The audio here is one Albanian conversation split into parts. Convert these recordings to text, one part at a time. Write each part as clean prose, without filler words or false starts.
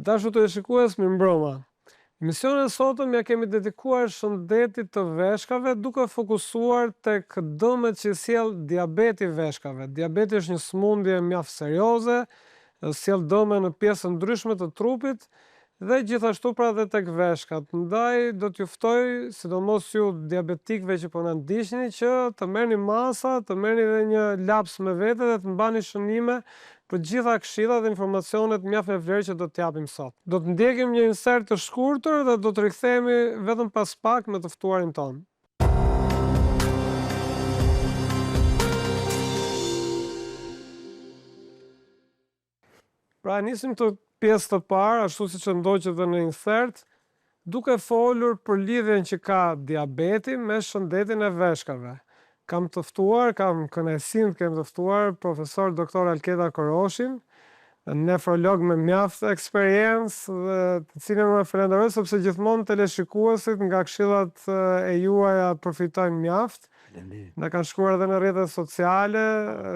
Dashur të shikues, mirëmbrëma. Emisionin e sotëm ja kemi dedikuar shëndetit të veshkave duke fokusuar tek dëmet që sjell diabeti veshkave. Diabeti është një sëmundje mjaft serioze, sjell dëme në pjesë ndryshme të trupit dhe gjithashtu pra dhe tek veshkat. Ndaj do t'ju ftoj, sidomos ju diabetikëve që po na ndiqni, që të merrni masa, të merrni edhe një laps me vete dhe të mbani shënime për gjitha këshillat dhe informacionet mjaft me vlerë që do t'japim sot. Do të ndjekim një insert të shkurtër dhe do të rikthehemi vetëm pas pak me të ftuarin tonë. Pra nisim të pjesë të parë, ashtu siç e ndoqët edhe në insert, duke folur për lidhjen që ka diabeti me shëndetin e veshkave. Kam kënaqësinë të kem të ftuar profesor doktor Alketa Koroshin, nefrolog me mjaft eksperiencë dhe të cilën më falenderoj sepse gjithmonë teleshikuesit nga këshillat e juaja përfitojnë mjaft. Na kanë shkruar edhe në rrjetet sociale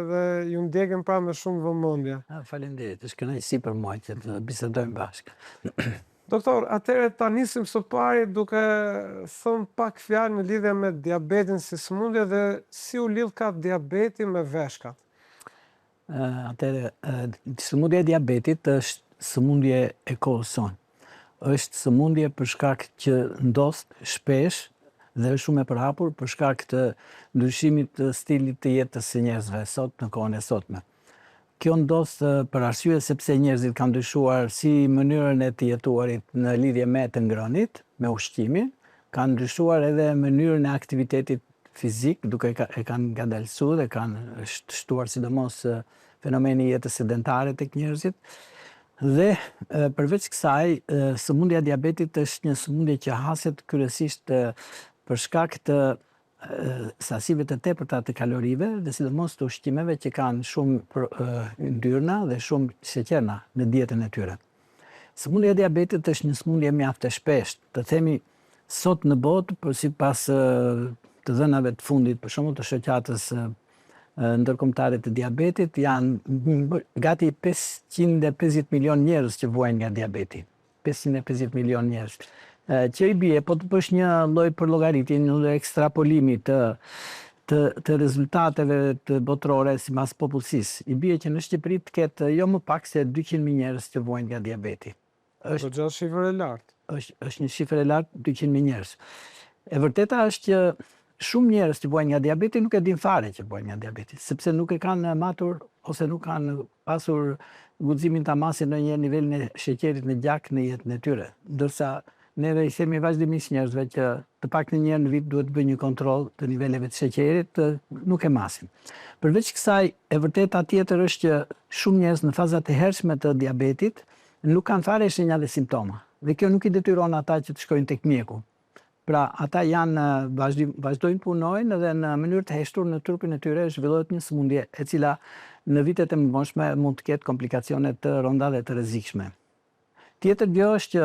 dhe ju ndjekim pra me shumë vëmendje. Faleminderit, është kënaqësi për mua që të bisedojmë bashkë. Doktor, atëherë ta nisim së pari duke thënë pak fjalë në lidhje me diabetin si sëmundje dhe si u lidh ka diabeti me veshkat. Atëherë, sëmundja e diabetit është sëmundje e kohës sonë. Është sëmundje për shkak që ndos shpesh dhe është shumë e përhapur për shkak të ndryshimit të stilit të jetës së njerëzve sot në kohën e sotme. Kjo ndos për arsye sepse njerëzit kanë ndryshuar si mënyrën e të jetuarit në lidhje me të ngrënit, me ushqimin, kanë ndryshuar edhe mënyrën e aktivitetit fizik, duke e kanë ngadalësuar dhe kanë shtuar sidomos fenomeni jetës sedentare tek njerëzit. Dhe përveç kësaj, sëmundja e diabetit është një sëmundje që haset kryesisht për shkak të sasive të tepërta të kalorive dhe sidomos të ushqimeve që kanë shumë yndyrna dhe shumë sheqerna në dietën e tyre. Sëmundja e diabetit është një sëmundje mjaft e shpeshtë, të themi sot në botë, por sipas të dhënave të fundit, për shembull të shoqatës ndërkombëtare të diabetit, janë gati 550 milion njerëz që vuajnë nga diabeti. 550 milion njerëz. Që i bie, po të bësh një lloj përllogaritje, një lloj ekstrapolimi të rezultateve të botërore sipas popullsisë, i bie që në Shqipëri të ketë jo më pak se 200.000 njerëz që vuajnë nga diabeti. Është shifër e lartë. Është një shifër e lartë, 200.000 njerëz. E vërteta është që shumë njerëz që vuajnë nga diabeti nuk e din fare që vuajnë nga diabeti, sepse nuk e kanë matur ose nuk kanë pasur guximin ta masin në një nivelin e sheqerit në gjak në jetën e tyre, ndërsa neve i themi vazhdimisht njerëzve që të paktën një herë në vit duhet të bëjnë një kontroll të niveleve të sheqerit, nuk e masin. Përveç kësaj, e vërteta tjetër është që shumë njerëz në fazat e hershme të diabetit nuk kanë fare shenja dhe simptoma. Dhe kjo nuk i detyron ata që të shkojnë tek mjeku. Pra, ata vazhdojnë punojnë dhe në mënyrë të heshtur në trupin e tyre zhvillohet një sëmundje e cila në vitet e mëdhenjshme mund të ketë komplikacione të rënda dhe të rrezikshme. Tjetër gjë është që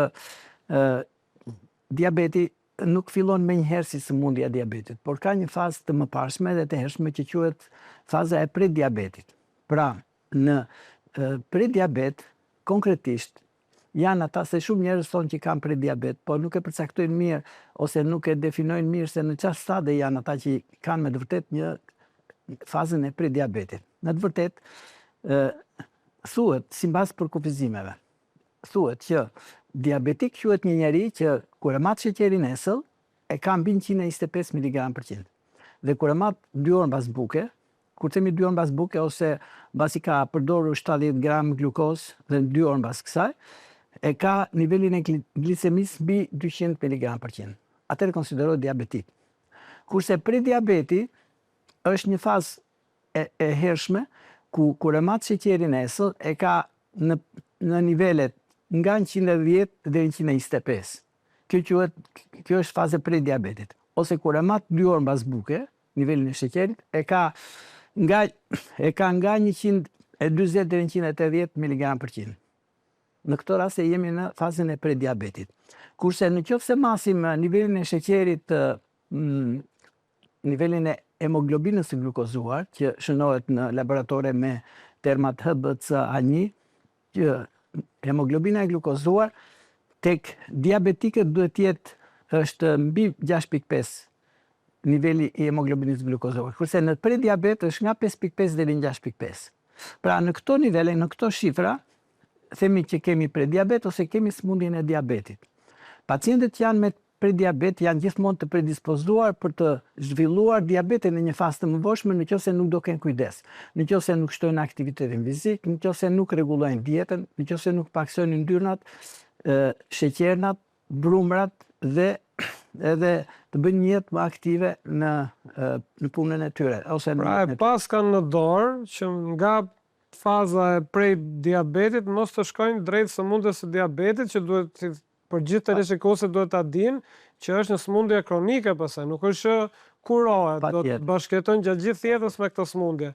diabeti nuk fillon menjëherë si sëmundja e diabetit, por ka një fazë të mëparshme dhe të hershme që quhet faza e prediabetit. Pra, në prediabet, konkretisht, janë ata se shumë njerëz thonë që kanë prediabet, por nuk e përcaktojnë mirë ose nuk e definojnë mirë se në çfarë stadie janë ata që kanë me të vërtet një fazën e prediabetit. Në të vërtet, thuhet, sipas përkufizimeve, thuhet që diabetik quhet një njeri që kur e mat sheqerin nesëll e ka mbi 125 mg/100. Dhe kur e mat 2 orë mbas buke, kur themi 2 orë mbas buke ose mbasi ka përdorur 70 gram glukozë dhe 2 orë mbas kësaj, e ka nivelin e glicemisë mbi 200 mg/100. Atëherë konsiderohet diabetik. Kurse prediabeti është një fazë e hershme ku kur e mat sheqerin nesëll e ka në nivelet nga 110 dhe 125. Kjo është faza prediabetit. Ose kur e mat 2 orë mbas buke, nivelin e sheqerit e ka nga 140 deri 180 mg/100. Në këtë rast jemi në fazën e prediabetit. Kurse nëse masim nivelin e sheqerit, nivelin e hemoglobinës së glukozuar, që shënohet në laboratore me termat HbCA1, që hemoglobina e glukozuar tek diabetikët duhet është mbi 6.5 niveli i hemoglobinës glukozuar, kurse në prediabet është nga 5.5 deri në 6.5. Pra në këto nivele, në këto shifra, themi që kemi prediabet ose kemi sëmundjen e diabetit. Pacientët janë me prediabet janë gjithmonë të predispozuar për të zhvilluar diabetin në një fazë të mëvoshme nëse nuk do kenë kujdes, nëse nuk shtojnë aktivitetin fizik, nëse nuk rregullojnë dietën, nëse nuk paksojnë yndyrnat, sheqernat, brumrat dhe edhe të bëjnë një jetë më aktive në punën e tyre. Pra e pas kanë në dorë që nga faza e prej diabetit mos të shkojnë drejt sëmundjes së diabetit që duhet për gjithë të rishikosit duhet ta dinë që është një sëmundje kronike pastaj, nuk është që kurohet, do të bashkëjetojnë gjatë gjithë jetës me këtë sëmundje.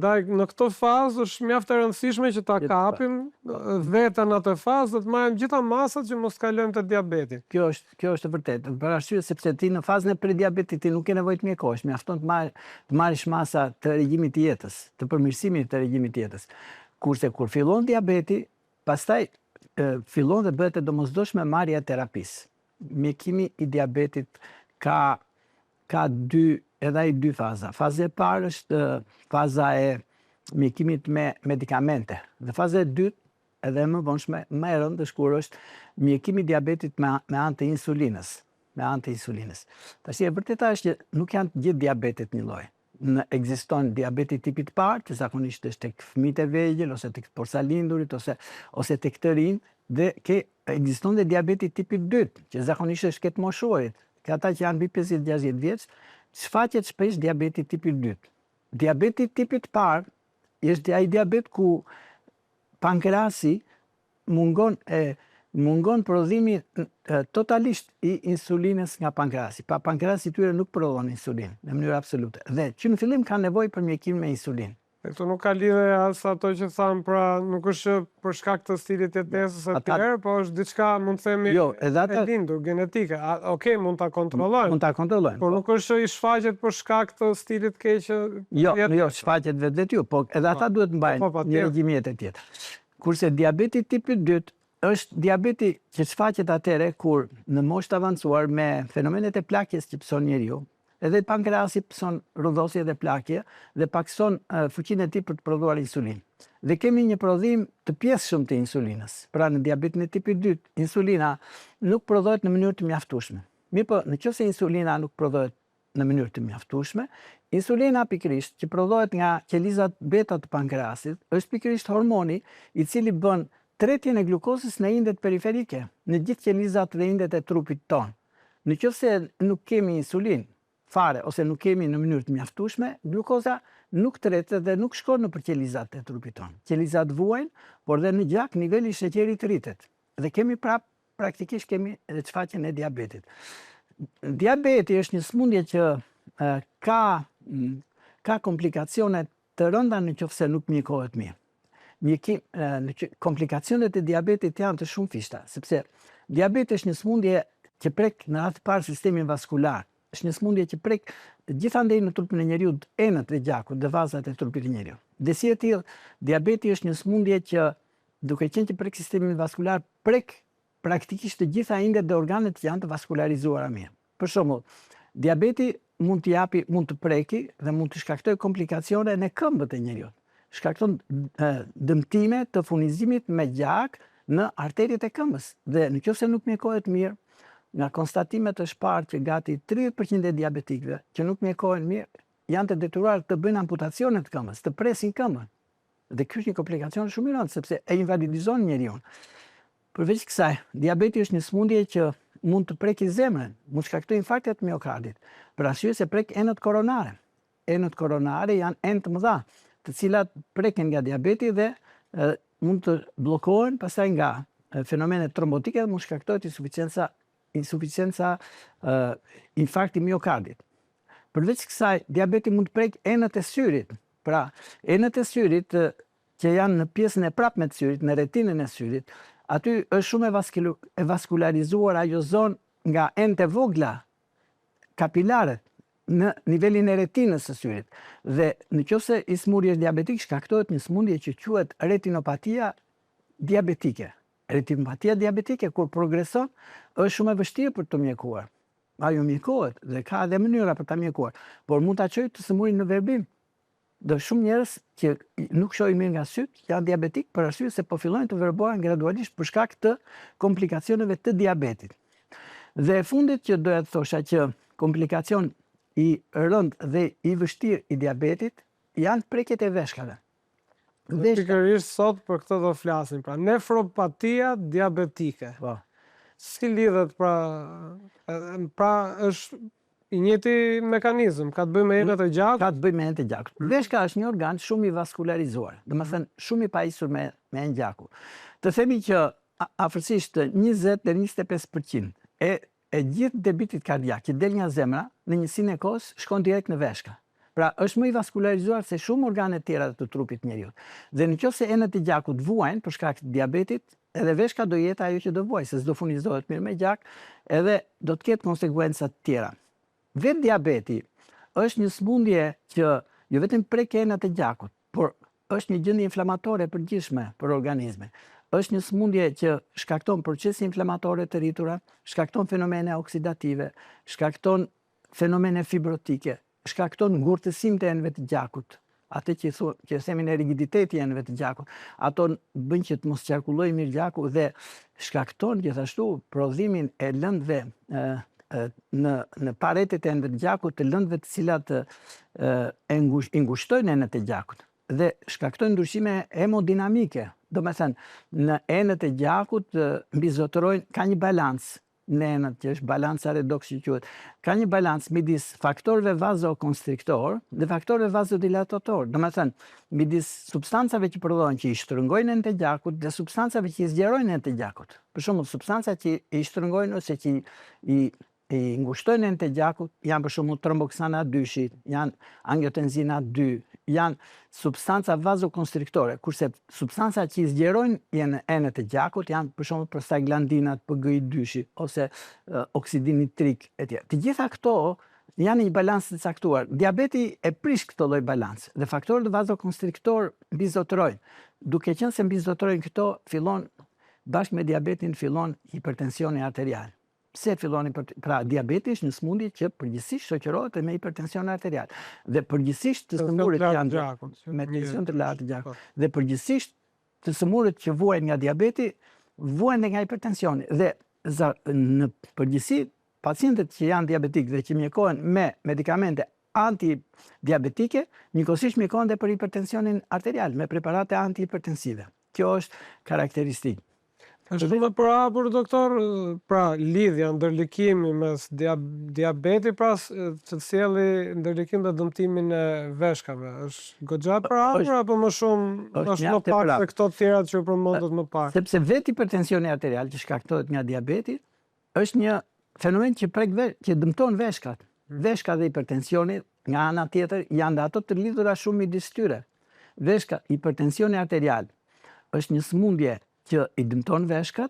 Ndaj në këtë fazë është mjaft e rëndësishme që ta kapim veten atë fazë dhe të marrim gjitha masat që mos kalojmë te diabeti. Kjo është e vërtetë. Për arsye sepse ti në fazën e prediabetit ti nuk ke nevojë të mjekosh, mjafton të marrësh masa të regjimit të jetës, të përmirësimit të regjimit të jetës. Kurse kur fillon diabeti, pastaj fillon dhe bëhet e domosdoshme marrja e terapisë. Mjekimi i diabetit ka dy faza. Faza e parë është faza e mjekimit me medikamente. Dhe faza e dytë edhe më vonshme, më e rëndë kur është mjekimi i diabetit me anë të insulinës. Tash e vërteta është që nuk janë të gjithë diabetet një lloj. Ekziston diabeti tipit parë, që zakonisht është tek fëmijët e vegjël ose tek porsalindurit ose tek të rinj, dhe ekziston dhe diabeti tipit 2, që zakonisht është ket moshuarit, ka ata që janë mbi 50-60 vjeç, shfaqet shpesh diabeti tipit 2. Diabeti tipit parë është ai diabet ku pankreasi mungon prodhimi totalisht i insulinës nga pankreasi. Pa pankreasi tyre nuk prodhon insulinë në mënyrë absolute. Dhe që në fillim kanë nevojë për mjekim me insulinë. Këtu nuk ka lidhje as ato që thamë, pra nuk është për shkak të stilit jetesës së tyre, po është diçka mund të themi e lindur, genetike. Okej, mund ta kontrollojnë. Por nuk është i shfaqet për shkak të stilit keq. Jo, shfaqet vetë ju, po edhe ata duhet mbajnë një regjim jete tjetër. Kurse diabeti tipi 2 është diabeti që shfaqet atëre kur në moshë të avancuar me fenomenet e plakjes që pëson njeriu, edhe pankreasi pëson rudhosje dhe plakje dhe pakson fuqinë e tij për të prodhuar insulinë. Dhe kemi një prodhim të pjesshëm të insulinës. Pra në diabetin e tipit 2, insulina nuk prodhohet në mënyrë të mjaftueshme. Mirpo, nëse insulina nuk prodhohet në mënyrë të mjaftueshme, insulina pikërisht që prodhohet nga qelizat beta të pankreasit, është pikërisht hormoni i cili bën tretjen e glukozës në indet periferike, në gjithë qelizat dhe indet e trupit tonë. Nëse nuk kemi insulinë fare ose nuk kemi në mënyrë të mjaftueshme, glukoza nuk tretet dhe nuk shkon nëpër qelizat e trupit tonë. Qelizat vuajnë, por dhe në gjak niveli i sheqerit rritet. Dhe kemi praktikisht kemi edhe shfaqjen e diabetit. Diabeti është një sëmundje që ka komplikacione të rënda nëse nuk mjekohet mirë. Komplikacionet e diabetit janë të shumëfishta, sepse diabeti është një sëmundje që prek në atë parë sistemin vaskular, është një sëmundje që prek gjithandej në trupin e njeriut, enët e gjakut dhe vazat e trupit të njeriut. Dhe si e tillë, diabeti është një sëmundje që duke qenë që prek sistemin vaskular, prek praktikisht të gjitha indet dhe organet që janë të vaskularizuara mirë. Për shembull, diabeti mund të preki dhe mund të shkaktojë komplikacione në këmbët e njeriut. Shkakton dëmtime të furnizimit me gjak në arteriet e këmbës. Dhe nëse nuk mjekohet mirë, nga konstatimet të shparë që gati 30% e diabetikëve që nuk mjekohen mirë, janë të detyruar të bëjnë amputacione të këmbës, të presin këmbën. Dhe kjo është një komplikacion shumë i rëndë, sepse e invalidizon njeriu. Përveç kësaj, diabeti është një sëmundje që mund të preki zemrën, mund të shkaktojë infarkte të miokardit, për arsye se prek enët koronare. Enët koronare janë enë të mëdha, të cilat preken nga diabeti dhe mund të bllokohen pastaj nga fenomenet trombotike dhe mund shkaktohet insuficienca infarkti miokardit. Përveç kësaj, diabeti mund të prek enët e syrit. Pra, enët e syrit që janë në pjesën e prapme të syrit, në retinën e syrit, aty është shumë e vaskularizuar ajo zonë nga enët e vogla kapilare në nivelin e retinës së syrit. Dhe nëse i smuri është diabetik, shkaktohet një sëmundje që quhet retinopatia diabetike. Retinopatia diabetike kur progreson është shumë e vështirë për të mjekuar. Ajo mjekohet dhe ka edhe mënyra për ta mjekuar, por mund ta çojë të sëmurin në verbim. Do shumë njerëz që nuk shohin mirë nga syt janë diabetik për arsye se po fillojnë të verbohen gradualisht për shkak të komplikacioneve të diabetit. Dhe e fundit që doja të thosha që komplikacion i rënd dhe i vështirë i diabetit janë prekjet e veshkave. Pikërisht sot për këtë do flasim, pra nefropatia diabetike. Po. Si lidhet pra është i njëjti mekanizëm, ka të bëjë me enët e gjakut? Ka të bëjë me enët e gjakut. Veshka është një organ shumë i vaskularizuar, domethënë shumë i pajisur me enë gjakut. Të themi që afërsisht 20 deri 25% e gjithë debitit kardiak që del nga zemra në njësinë e kohës shkon direkt në veshka. Pra është më i vaskularizuar se shumë organe tjera të trupit njeriut. Dhe nëse enët e gjakut vuajnë për shkak të diabetit, edhe veshka do jetë ajo që do vuajë, se s'do furnizohet mirë me gjak, edhe do të ketë konsekuenca të tjera. Vetë diabeti është një sëmundje që jo vetëm prek enët e gjakut, por është një gjendje inflamatore e përgjithshme për organizmin. Është një sëmundje që shkakton procese inflamatore të rritura, shkakton fenomene oksidative, shkakton fenomene fibrotike, shkakton ngurtësim të enëve të gjakut, atë që themi në rigiditeti i enëve të gjakut. Ato bën që të mos qarkullojë mirë gjaku dhe shkakton gjithashtu prodhimin e lëndëve në paretet e enëve të gjakut, të lëndëve të cilat e ngushtojnë enët e gjakut dhe shkaktojnë ndryshime hemodinamike. Domethënë, në enët e gjakut mbizotërojnë, ka një balancë në enët që është balanca redox që quhet. Ka një balancë midis faktorëve vazokonstriktor dhe faktorëve vazodilatator. Domethënë, midis substancave që prodhohen që i shtrëngojnë enët e gjakut dhe substancave që i zgjerojnë enët e gjakut. Për shembull, substancat që i shtrëngojnë ose që i ngushtojnë enët e gjakut janë për shembull tromboksana 2, janë angiotensina 2, janë substanca vazokonstriktore, kurse substancat që i zgjerojnë enët e gjakut janë për shembull prostaglandinat, PGI2 ose oksidin nitrik etj. Të gjitha këto janë një balancë të caktuar. Diabeti e prish këtë lloj balancë dhe faktorët vazokonstriktor mbizotërojnë. Duke qenë se mbizotërojnë këto, fillon bashkë me diabetin fillon hipertensioni arterial. Pse filloni pra diabeti është një sëmundje që përgjithsisht shoqërohet me hipertension arterial dhe përgjithsisht të sëmurët janë me tension të lartë të gjakut dhe përgjithsisht të sëmurët që vuajnë nga diabeti vuajnë nga hipertensioni dhe në përgjithësi pacientët që janë diabetik dhe që mjekohen me medikamente antidiabetike njëkohësisht mjekohen edhe për hipertensionin arterial me preparate antihipertensive. Kjo është karakteristikë. Është shumë për hapur, doktor, pra lidhja ndërlikimi mes diabeti pra që sjelli ndërlikim dhe dëmtimin e veshkave. Është goxha për hapur apo më shumë është më pak se këto të tjera që përmendet më parë? Sepse vetë hipertensioni arterial që shkaktohet nga diabeti është një fenomen që që dëmton veshkat. Veshka dhe hipertensioni nga ana tjetër janë ato të lidhura shumë midis tyre. Veshka, hipertensioni arterial është një sëmundje që i dëmton veshkat,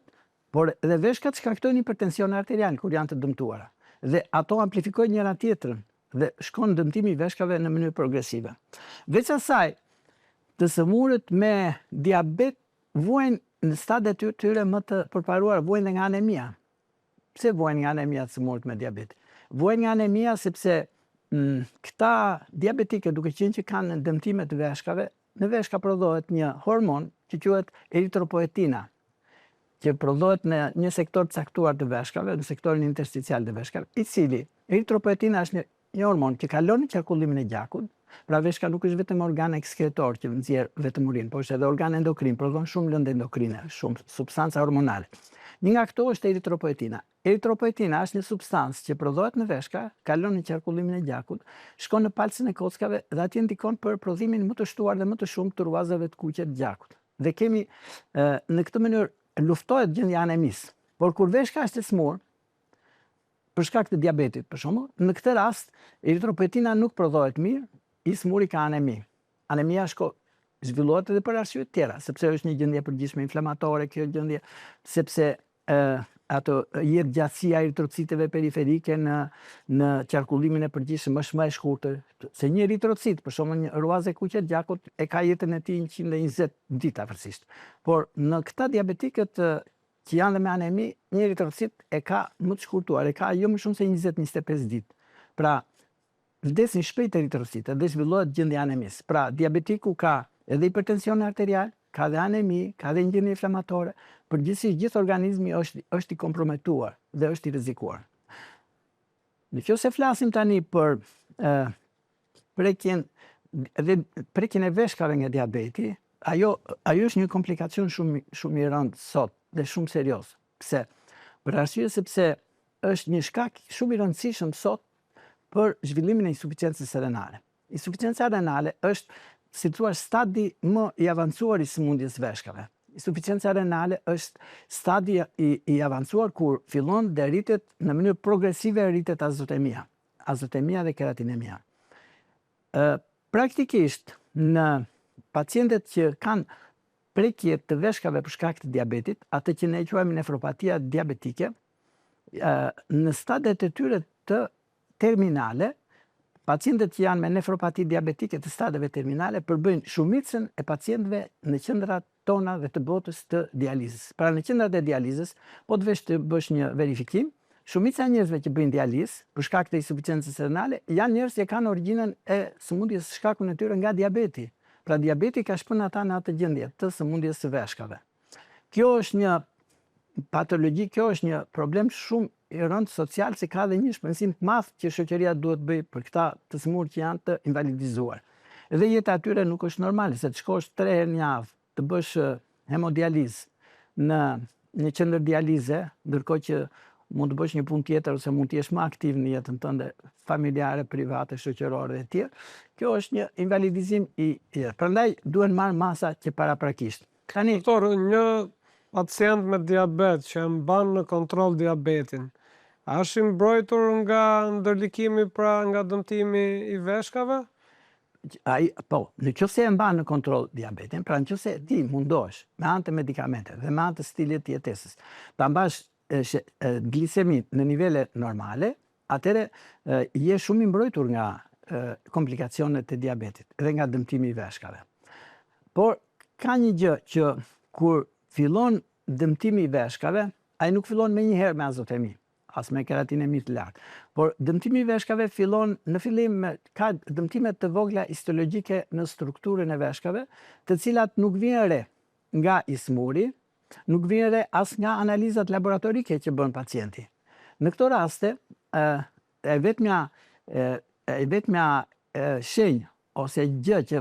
por edhe veshkat shkaktojnë hipertension arterial kur janë të dëmtuara. Dhe ato amplifikojnë njëra tjetrën dhe shkon dëmtimi i veshkave në mënyrë progresive. Veç asaj, të sëmurët me diabet vuajnë në stadet e tyre më të përparuara, vuajnë nga anemia. Pse vuajnë nga anemia të sëmurët me diabet? Vuajnë nga anemia sepse këta diabetike duke qenë që kanë dëmtime të veshkave, në veshka prodhohet një hormon që quhet eritropoetina, që prodhohet në një sektor të caktuar të veshkave, në sektorin intersticial të veshkave, i cili eritropoetina është një hormon që kalon në qarkullimin e gjakut, pra veshka nuk është vetëm organ ekskretor që nxjerr vetëm urinë, por është edhe organ endokrin, prodhon shumë lëndë endokrine, shumë substanca hormonale. Një nga këto është eritropoetina. Eritropoetina është një substancë që prodhohet në veshka, kalon në qarkullimin e gjakut, shkon në palcën e kockave dhe atje ndikon për prodhimin më të shtuar dhe më të shumë të ruazave të kuqe të gjakut. Dhe kemi në këtë mënyrë luftohet gjendja anemisë. Por kur veshka është e smur, për shkak të diabetit, për shembull, në këtë rast eritropoetina nuk prodhohet mirë, i smuri ka anemi. Anemia zhvillohet edhe për arsye të tjera, sepse është një gjendje përgjithshme inflamatore kjo gjendje, sepse ato jetë gjatësia e eritrociteve periferike në qarkullimin e përgjithshëm është më e shkurtër. Se një eritrocit, për shembull një ruaz e kuqe gjakut e ka jetën e tij 120 ditë afërsisht. Por në këta diabetikët që janë dhe me anemi, një eritrocit e ka më të shkurtuar, e ka jo më shumë se 20-25 ditë. Pra, vdesin shpejt eritrocitët dhe zhvillohet gjendja anemis. Pra, diabetiku ka edhe hipertension arterial, ka dhe anemi, ka dhe gjendje inflamatore, përgjithsisht gjithë organizmi është i komprometuar dhe është i rrezikuar. Nëse flasim tani për prekjen e veshkave nga diabeti, ajo është një komplikacion shumë i rëndë sot dhe shumë serioz. Pse? Për arsye sepse është një shkak shumë i rëndësishëm sot për zhvillimin e insuficiencës renale. Insuficienca renale është, si thua, stadi më i avancuar i sëmundjes veshkave. Insuficienca renale është stadi i avancuar kur fillon dhe rritet në mënyrë progresive rritet azotemia dhe keratinemia. Praktikisht në pacientët që kanë prekje të veshkave për shkak të diabetit, atë që ne quajmë nefropatia diabetike, në stadiet e tyre të terminale, pacientët që janë me nefropati diabetike të stadieve terminale përbëjnë shumicën e pacientëve në qendrat tona dhe të botës të dializës. Pra në qendrat e dializës, po të vesh të bësh një verifikim, shumica e njerëzve që bëjnë dializë për shkak të insuficiencës renale janë njerëz që kanë origjinën e sëmundjes së shkakun e tyre nga diabeti. Pra diabeti ka shpënë ata në atë gjendje të sëmundjes së veshkave. Kjo është një patologji, kjo është një problem shumë i rëndë social, se ka dhe një shpensim të madh që shoqëria duhet bëj për këta të smur që janë të invalidizuar. Edhe jeta atyre nuk është normale, se të shkosh 3 herë në javë të bësh hemodializë në një qendër dialize, ndërkohë që mund të bësh një punë tjetër ose mund të jesh më aktiv në jetën tënde familjare, private, shoqërore dhe tjerë, kjo është një invalidizim i tjerë. Prandaj duhen marrë masa që paraprakisht. Tani, Doktor, një pacient me diabet që e mban në kontroll diabetin, a është i mbrojtur nga ndërlikimi, pra nga dëmtimi i veshkave? Po, nëse e mban në kontroll diabetin, pra nëse ti mundohesh me anë të medikamente dhe me anë të stilit të jetesës, ta mbash glisemin në nivele normale, atëre je shumë i mbrojtur nga komplikacionet e diabetit dhe nga dëmtimi i veshkave. Por ka një gjë që kur fillon dëmtimi i veshkave, ai nuk fillon me një herë me azotemi, as me keratinemi të lartë. Por dëmtimi i veshkave fillon në fillim ka dëmtime të vogla histologjike në strukturën e veshkave, të cilat nuk vijnë re nga ismuri, nuk vijnë re as nga analizat laboratorike që bën pacienti. Në këto raste, e vetmja shenjë ose gjë që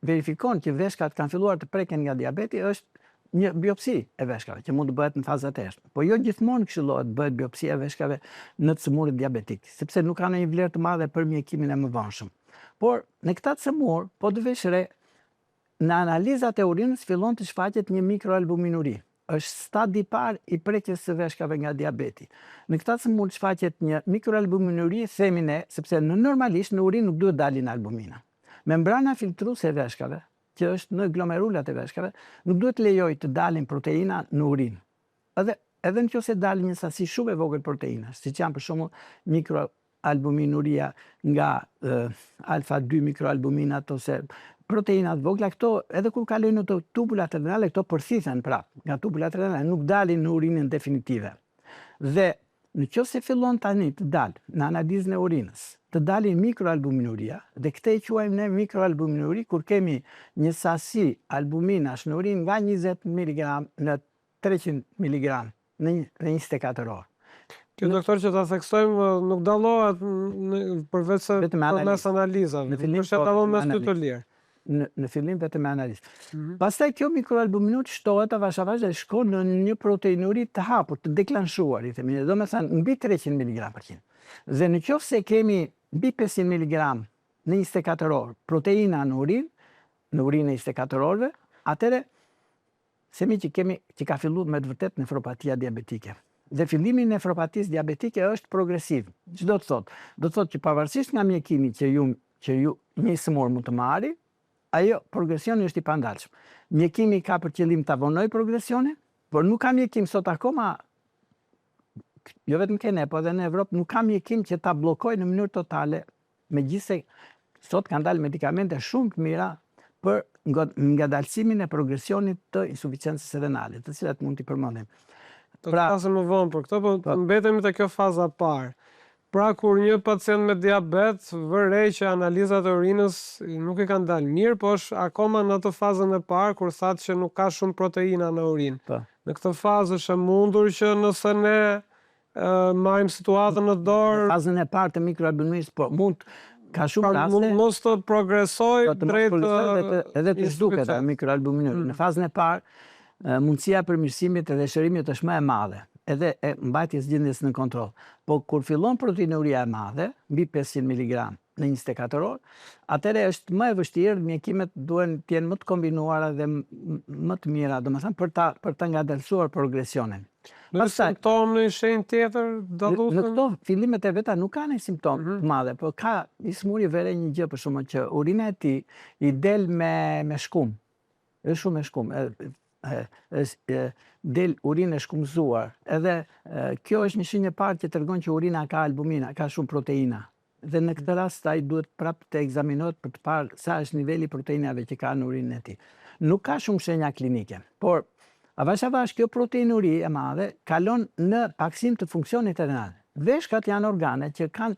verifikon që veshkat kanë filluar të preken nga diabeti është një biopsi e veshkave, që mund të bëhet në fazat e hershme. Po jo gjithmonë këshillohet bëhet biopsi e veshkave në të sëmurit diabetik, sepse nuk ka një vlerë të madhe për mjekimin e mëvonshëm. Por në këta të sëmur, po të vesh re, në analizat e urinës fillon të shfaqet një mikroalbuminuri. Është stadi i parë i prekjes së veshkave nga diabeti. Në këta të sëmur shfaqet një mikroalbuminuri, themi ne, sepse normalisht në urinë nuk duhet dalin albumina. Membrana filtruese e veshkave, që është në glomerulat e veshkave, nuk duhet lejoj të dalin proteina në urinë. Edhe nëse dalin një sasi shumë e vogël proteina, siç janë për shembull mikroalbuminuria nga alfa-2 mikroalbuminat ose proteinat vogla, këto edhe kur kalojnë në tubulat renale, këto përthithen prapë nga tubulat renale, nuk dalin në urinën definitive. Dhe nëse fillon tani të dalë në analizën e urinës, të dalin mikroalbuminuria, dhe këtë e quajmë ne mikroalbuminuri kur kemi një sasi albuminash në urinë nga 20 mg në 300 mg në 24 orë. Kjo, doktor, që ta theksojmë, nuk dallohet përveç se përmes analizave, nuk është dallon mes dy të lirë. Në fillim vetëm me analizë. Pastaj kjo mikroalbuminur shtohet avash dhe shkon në një proteinuri të hapur, të deklanshuar, i themi, domethënë mbi 300 mg/kg. Dhe nëse kemi mbi 500 mg në 24 orë proteina në urinë e 24 orëve, atëre themi që ka filluar me të vërtet nefropatia diabetike. Dhe fillimi i nefropatisë diabetike është progresiv. Ç'do të thotë? Do të thotë që pavarësisht nga mjekimi që ju një sëmur mund të marri, ajo progresioni është i pandalshëm. Mjekimi ka për qëllim ta vonoj progresionin, por nuk ka mjekim sot akoma jo vetëm ke ne, po edhe në Evropë, nuk ka mjekim që ta bllokojë në mënyrë totale, megjithëse sot kanë dalë medikamente shumë të mira për ngadalësimin e progresionit të insuficiencës renale, të cilat mund t'i përmendim. Do të flasim më vonë për këto, po mbetemi te kjo faza e parë. Pra kur një pacient me diabet vërej që analizat e urinës nuk i kanë dalë mirë, po është akoma në atë fazën e parë kur thatë që nuk ka shumë proteina në urinë. Në këtë fazë është e mundur që nëse ne marrim situatën në dorë. Në fazën e parë të mikroalbuminisë, po mund ka shumë raste mos të progresoj drejt edhe të zhduket mikroalbuminurit. Në fazën e parë mundësia e përmirësimit edhe shërimit është më e madhe, edhe e mbajtjes gjendjes në kontroll. Po kur fillon proteinuria e madhe, mbi 500 mg në 24 orë, atëherë është më e vështirë, mjekimet duhen të jenë më të kombinuara dhe më të mira, domethënë për ta ngadalësuar progresionin. Në simptom në shenjë tjetër, në këto fillimet e veta nuk ka një simptom të madhe, por ka i smuri vere një gjë për shkakun që urina e tij i del me shkum. Është shumë me shkum. Del urinë e shkumzuar. Edhe kjo është një shenjë e parë që tregon që urina ka albumina, ka shumë proteina. Dhe në këtë rast ai duhet prapë të ekzaminohet për të parë sa është niveli i proteinave që ka në urinën e tij. Nuk ka shumë shenja klinike, por avash kjo proteinuri e madhe kalon në paksim të funksionit renal. Veshkat janë organe që kanë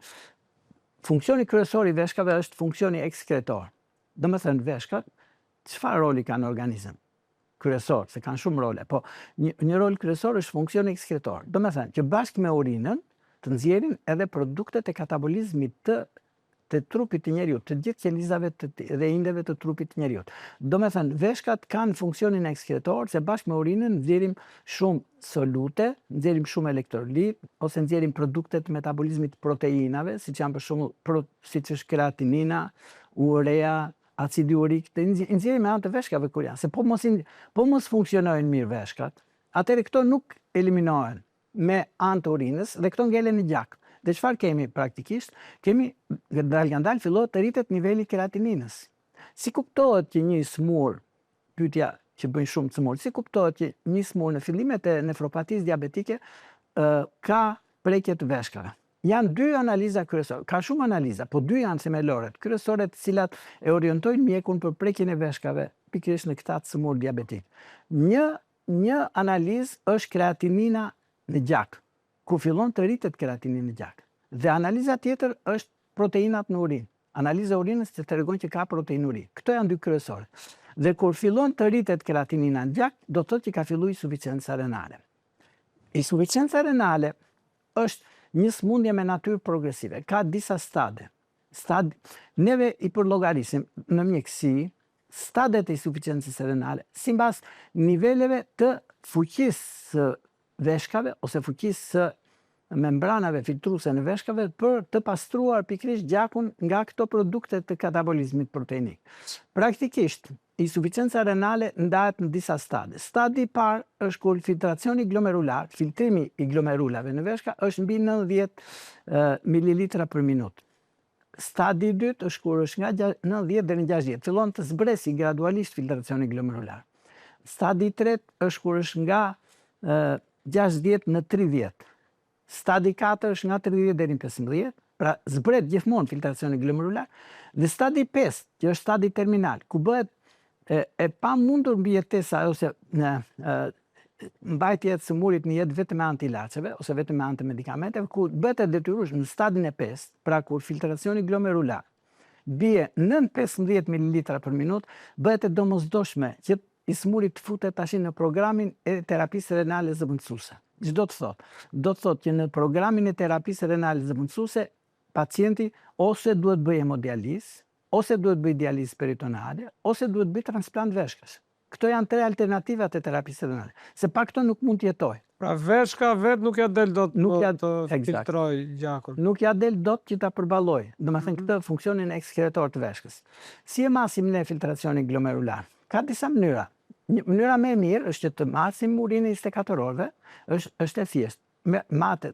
funksioni kryesor i veshkave është funksioni ekskretor. Domethënë veshkat çfarë roli kanë në organizëm? Kryesor, se kanë shumë role, po një rol kryesor është funksioni ekskretor. Domethënë që bashkë me urinën të nxjerrin edhe produktet e katabolizmit të trupit të njeriut, të gjithë qelizave dhe indeve të trupit të njeriut. Domethënë veshkat kanë funksionin ekskretor, se bashkë me urinën nxjerrim shumë solute, nxjerrim shumë elektrolit, ose nxjerrim produktet të metabolizmit të proteinave, siç janë për shembull siç është kreatinina, urea, acidi urik, të nxjerrim me anë të veshkave kur janë. Se po mos funksionojnë mirë veshkat, atëherë këto nuk eliminohen me anë të urinës dhe këto ngelen në gjak. Dhe çfarë kemi praktikisht? Kemi ngadalë fillohet të rritet niveli kreatininës. Si kuptohet që një smur, pyetja që bëjnë shumë smur, si kuptohet që një smur në fillimet e nefropatisë diabetike ka prekje të veshkave? Janë dy analiza kryesore, ka shumë analiza, po dy janë themelore, kryesore të cilat e orientojnë mjekun për prekjen e veshkave, pikërisht në këtë smur diabetik. Një analizë është kreatinina në gjak, ku fillon të rritet kreatinina në gjak. Dhe analiza tjetër është proteinat në urinë. Analiza e urinës të tregon që ka proteinuri. Këto janë dy kryesore. Dhe kur fillon të rritet kreatinina në gjak, do të thotë që ka filluar insuficienca renale. Insuficienca renale është një sëmundje me natyrë progresive, ka disa stade. Neve i përllogarisim në mjekësi stadet e insuficiencës renale sipas niveleve të fuqisë së veshkave ose fuqisë së membranave filtruese në veshkave për të pastruar pikërisht gjakun nga këto produkte të katabolizmit proteinik. Praktikisht, insuficienca renale ndahet në disa stade. Stadi i parë është kur filtracioni glomerular, filtrimi i glomerulave në veshka është mbi 90 ml për minutë. Stadi i dytë është kur është nga 90 deri në 60, fillon të zbresi gradualisht filtracioni glomerular. Stadi i tretë është kur është nga 60 në 30. Stadi 4 është nga 30 deri në 15, pra zbret gjithmonë filtracioni glomerular. Dhe stadi 5, që është stadi terminal, ku bëhet e pamundur mbijetesa ose mbajtja e sëmurit në jetë vetëm me anë të ilaçeve ose vetëm me anë të medikamenteve, ku bëhet e detyrueshme në stadin e 5, pra kur filtracioni glomerular bie nën 15 ml për minutë, bëhet e domosdoshme që i smurit të futet tash në programin e terapisë renale zëvendësuese. Ç'do të thotë? Do të thotë që në programin e terapisë renale zëvendësuese pacienti ose duhet bëjë hemodializë, ose duhet bëjë dializë peritonale, ose duhet bëjë transplant veshkash. Këto janë tre alternativat e terapisë renale. Se pa këto nuk mund të jetoj. Pra veshka vetë nuk ja del dot të filtroj gjakun. Nuk ja del dot që ta përballoj. Domethënë këtë funksionin ekskretor të veshkës. Si e masim ne filtracionin glomerular? Ka disa mënyra. Mënyra më e mirë është që të masim urinën 24 orëve, është e thjeshtë.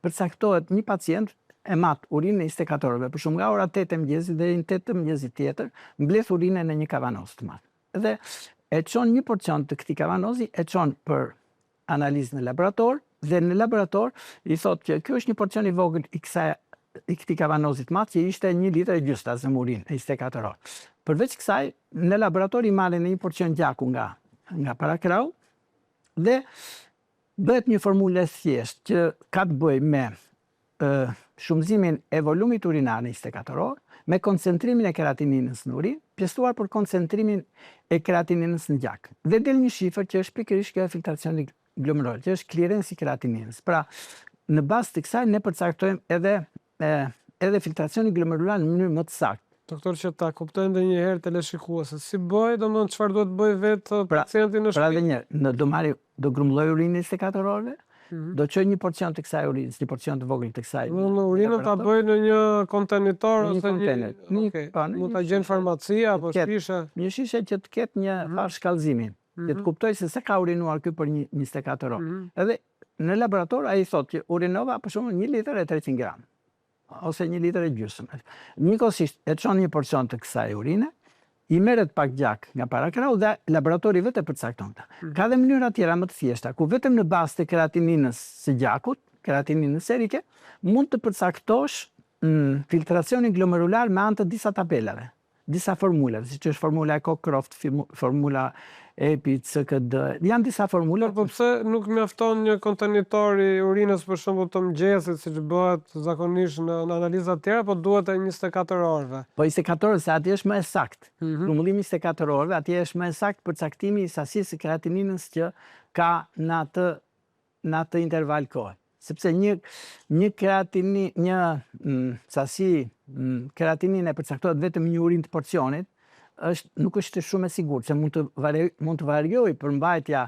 Përcaktohet një pacient e mat urinën 24 orëve, për shumë nga ora 8 e mëngjesit deri në 8 të mëngjesit tjetër, mbledh urinën në një kavanoz të madh. Dhe e çon një porcion të këtij kavanozi, e çon për analizë në laborator, Dhe në laborator i thotë që kjo është një porcion i vogël i këtij kavanozit madh që ishte 1,5 litër ta zëmurin në 24 orë. Përveç kësaj, në laborator i marrin një porcion gjaku nga parakrau dhe bëhet një formulë e thjeshtë që ka të bëjë me shumëzimin e volumit urinar në 24 orë, me koncentrimin e keratininës në urinë, pjesëtuar për koncentrimin e keratininës në gjak. Dhe del një shifër që është pikërisht kjo filtracioni glomerulal, që është klirensi i keratininës. Pra, në bazë të kësaj ne përcaktojmë edhe filtracioni glomerulal në mënyrë më të saktë. Doktor, që ta kuptojnë edhe një herë teleshikuesët, si bëj, domethënë çfarë duhet bëj vetë pacienti në shtëpi? Pra edhe një herë, do grumbulloj urinën 24 orëve, do çoj një porcion të kësaj urinës, një porcion të vogël të kësaj. Në urinën ta bëj në një kontenitor ose kontener. Mund ta gjën farmacia apo shishe? Një shishe që të ketë një farë shkallëzimi, që të kuptoj se sa ka urinuar ky për 24 orë. Edhe në laborator ai thotë që urinova për shembull 1 litër e 300 gram ose 1 litër e gjysmë. Njëkohësisht e çon një porcion të kësaj urine, i merret pak gjak nga parakrau dhe laboratori vetë përcakton ta. Ka dhe mënyra tjera më të thjeshta, ku vetëm në bazë të keratininës së gjakut, keratininës serike, mund të përcaktosh filtracionin glomerular me anë të disa tabelave, disa formulave, siç është formula e Cockcroft, formula EPI, CKD, janë disa formula. Po pse nuk mjafton një kontenitor i urinës për shembull të mëngjesit, siç bëhet zakonisht në analiza të tjera, po duhet e 24 orëve? Po 24 orë se atje është më e saktë. Grumullimi 24 orëve, atje është më e saktë përcaktimi i sasisë së keratininës që ka në atë interval kohë. Sepse një sasi keratinine përcaktohet vetëm një urinë të porcionit, nuk është shumë e sigurt, se mund të variojë përmbajtja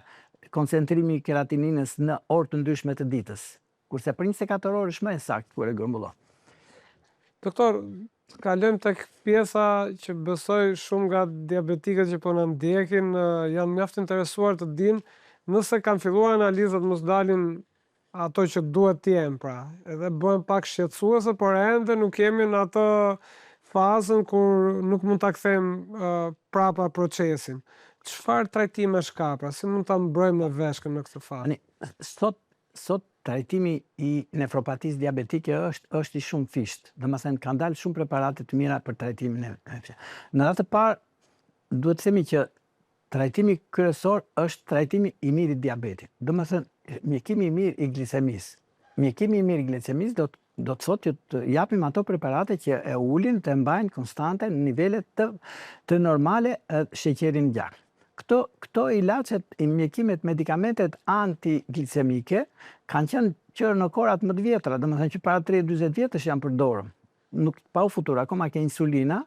koncentrimi i keratininës në orë të ndryshme të ditës, kurse për 24 orë është më e saktë kur e grumbullon. Doktor, kalojmë tek pjesa që besoj shumë nga diabetikët që po na ndjekin janë mjaft interesuar të dinë nëse kanë filluar analizat mos dalin ato që duhet të jenë, pra, edhe bëhen pak shqetësuese, por ende nuk jemi në atë fazën kur nuk mund ta kthejmë prapa procesin. Çfarë trajtimesh ka, pra, si mund ta mbrojmë në veshkën në këtë fazë? Sot trajtimi i nefropatisë diabetike është i shumë fisht. Domethënë kanë dalë shumë preparate të mira për trajtimin e. Në radhë të parë duhet të themi që trajtimi kryesor është trajtimi i mirë i diabetit. Domethënë mjekimi i mirë i glicemisë. Mjekimi i mirë i glicemisë do të thotë që të japim ato preparate që e ulin, të mbajnë konstante në nivele të normale sheqerin gjak. Këto ilaçet, mjekimet, medikamentet antiglicemike kanë qenë qërë në korat më të vjetra, domethënë që para 30-40 vjetësh janë përdorur. Nuk pa u futur, akoma ke insulina.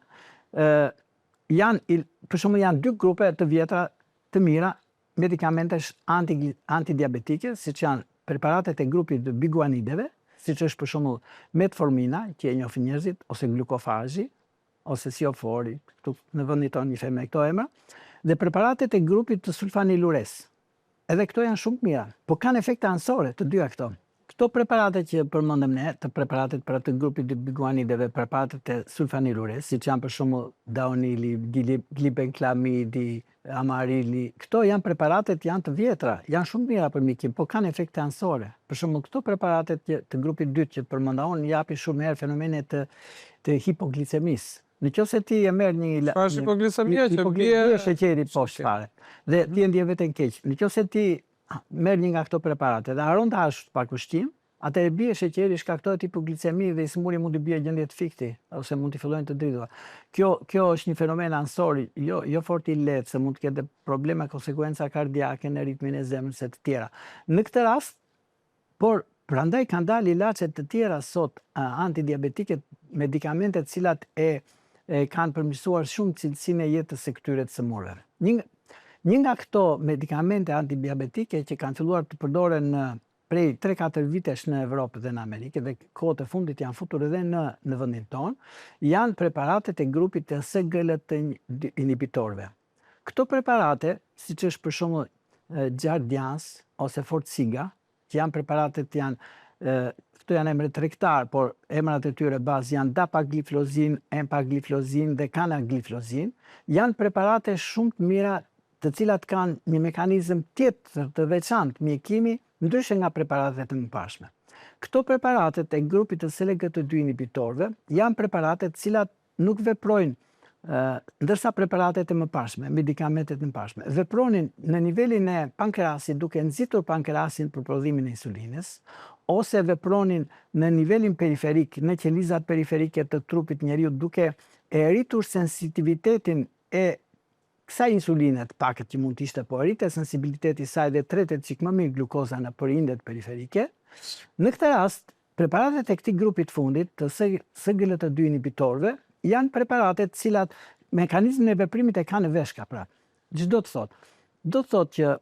Për shembull janë 2 grupe të vjetra të mira medikamentesh antidiabetike, siç janë preparatet e grupit të biguanideve, siç është për shembull metformina, që e njohin njerëzit, ose glukofazhi, ose siofori, këtu në vendin tonë i me këto emra, dhe preparatet e grupit të sulfanilures. Edhe këto janë shumë të mira, por kanë efekte anësore të dyja këto. Këto preparate që përmendëm ne, të preparatet për atë grupit të biguanideve, preparatet e sulfanilures, siç janë për shembull daonili, glibenclamidi, amarili, këto janë preparatet janë të vjetra, janë shumë mira për mjekim, por kanë efekte anësore. Për shembull këto preparatet të grupit 2 që përmenda unë japin shumë herë fenomene të hipoglicemisë. Nëse ti e merr një hipoglicemia që bie sheqeri poshtë fare dhe ti e ndjen veten keq. Nëse ti merr një nga këto preparate dhe haron të hash pak ushqim, atëherë bie sheqeri, shkaktohet hipoglicemi dhe i smuri mund të bie gjendje të fikti ose mund të fillojnë të dridhura. Kjo është një fenomen anësor, jo fort i lehtë, se mund të ketë probleme konsekuenca kardiake në ritmin e zemrës e të tjera. Në këtë rast, por prandaj kanë dalë ilaçe të tjera sot antidiabetike, medikamentet cilat kanë përmirësuar shumë cilësinë e jetës së këtyre të sëmurëve. Një nga këto medikamente antidiabetike që kanë filluar të përdoren prej 3-4 vitesh në Evropë dhe në Amerikë, dhe kohët e fundit janë futur edhe në vendin tonë, janë preparatet e grupit të SGLT inhibitorëve. Këto preparate, siç është për shembull Jardiance ose Forxiga, që janë preparatet këto janë emre tregtar, por emrat e tyre bazë janë dapagliflozin, empagliflozin dhe canagliflozin, janë preparate shumë të mira të cilat kanë një mekanizëm tjetër të veçantë mjekimi ndryshe nga preparatet e mëparshme. Këto preparatet e grupit të SLG2 inhibitorëve janë preparate të cilat nuk veprojnë ndërsa preparatet e mëparshme, medikamentet e mëparshme, vepronin në nivelin e pankreasit duke nxitur pankreasin për prodhimin e insulinës, ose vepronin në nivelin periferik, në qelizat periferike të trupit njeriut duke e rritur sensitivitetin e kësaj insulinet pakët që mund të ishte, po rritet sensibiliteti saj dhe tretet çik më mirë glukoza në përindet periferike. Në këtë rast, preparatet e këtij grupi të fundit të SGLT2 inhibitorëve janë preparatet cilat mekanizmin e veprimit e kanë në veshka. Pra, ç'do të thotë? Do të thotë që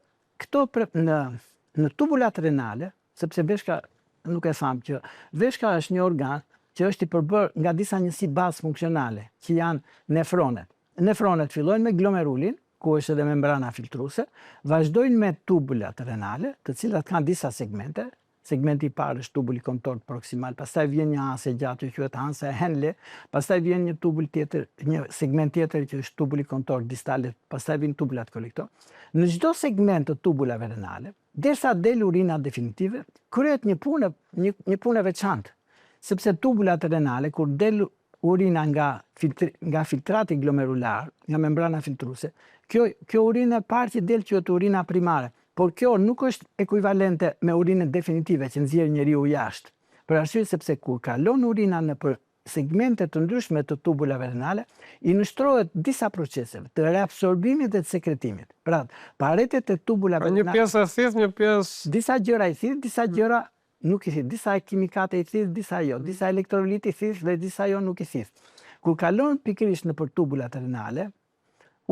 këto në tubulat renale, sepse veshka, nuk e thamë që veshka është një organ që është i përbërë nga disa njësi bazë funksionale, që janë nefronet. Nefronet fillojnë me glomerulin, ku është edhe membrana filtruese, vazhdojnë me tubulat renale, të cilat kanë disa segmente. Segmenti i parë është tubuli kontor proksimal, pastaj vjen një anse gjatë që quhet ansa e Henle, pastaj vjen një tubul tjetër, një segment tjetër që është tubuli kontor distale, pastaj vijnë tubulat kolektor. Në çdo segment të tubulave renale, derisa del urina definitive, kryhet një punë e veçantë, sepse tubulat renale kur del urina nga filtrati glomerular, nga membrana filtruese, kjo urinë e parë që del quhet urina primare. Por kjo nuk është ekuivalente me urinën definitive që nxjerr njeriu jashtë. Për arsye sepse kur kalon urina nëpër segmente të ndryshme të tubulave renale, i nështrohet disa proceseve të reabsorbimit dhe të sekretimit. Pra, paretet e tubulave renale. Një pjesë e thithë, një pjesë. Disa gjëra i thithë, disa gjëra nuk i thithë. Disa kimikate i thithë, disa jo. Disa elektrolit i thithë dhe disa jo nuk i thithë. Kur kalon pikërisht nëpër tubulat renale,